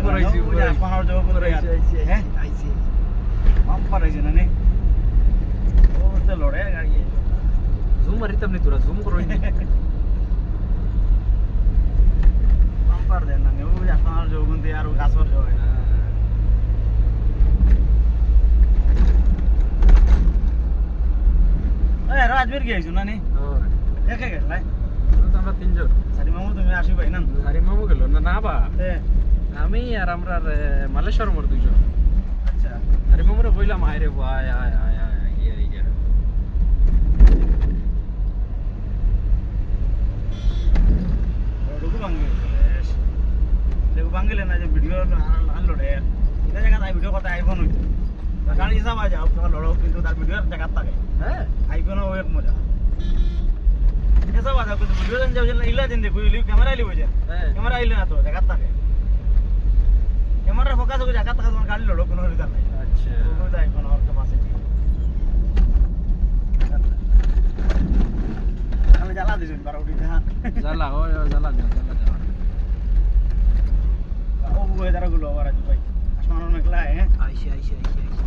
করাইছি ওই আপনার জব করে হ্যাঁ আইছি মাপ পারাইছে না নে ও তো লড়ে গাড়ি জুম মারিতাম নি তোরা জুম করই নি বাম্পার দেন না ওই আপনার যৌবন্দি আর গাছর জয় এই রাজবীর গেছো না নি একে গেল ভাই আমরা তিনজন সারি মামু তুমি আসি ভাই না আরে মামু গেল না না বা এ আমি আর আমরা মালেশ্বর মোর দুইজন আচ্ছা আরে মামুরে কইলাম আয় রে ভাই আয় আয় আয় ইয়া ইয়া ডুকু বাঙ্গি দেখো বাঙ্গিলে না যে ভিডিও আনলোডে এটা জায়গা তাই ভিডিও কথা আইফোন হইতো গাড়ি হিসাব আজ যাও তোমার লড়ো কিন্তু তার ভিডিওর জায়গা থাকে হ্যাঁ আইফোন ও এক মজা এসব আজ কিন্তু ভিডিও দেন যাও ইলা দিন দেখো ইলি ক্যামেরা ইলি বুঝে ক্যামেরা আইলে না তো জায়গা থাকে ক্যামেরা ফোকাস করে জায়গা থাকে তোমার গাড়ি লড়ো কোনো অসুবিধা নাই আচ্ছা ওই তো আইফোন আর ক্যাপাসিটি আমি জ্বালা দিছেন বারো উঠি দেখা জ্বালা ওই জ্বালা জ্বালা জ্বালা ও বুয়ে দাঁড়া গুলো আবার আজ ভাই আসমান অনেক লাই হ্যাঁ আইসি আইসি আইসি আইসি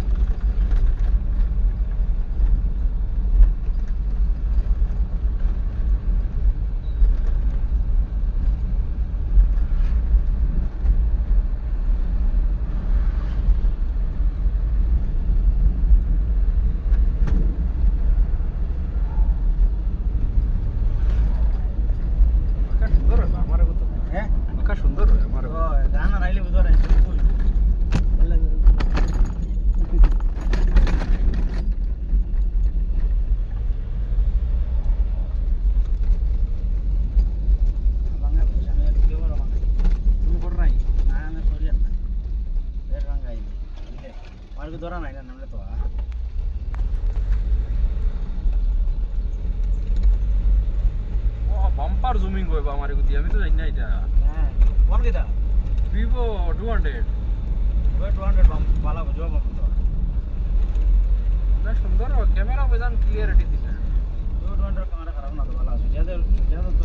হ্যাঁ সুন্দর আমার ও গান আর আইলে বুঝো না ধরা নাই না নামলে তো বাম্পার জুমিং করবো আমার গতি আমি তো জানি না এটা হ্যাঁ কোন কিটা ভিভো 200 ওই 200 বাম ভালো জব তো না সুন্দর ক্যামেরা বেজান ক্লিয়ারিটি দিছে 200 ক্যামেরা খারাপ না তো ভালো আছে যাদের যাদের তো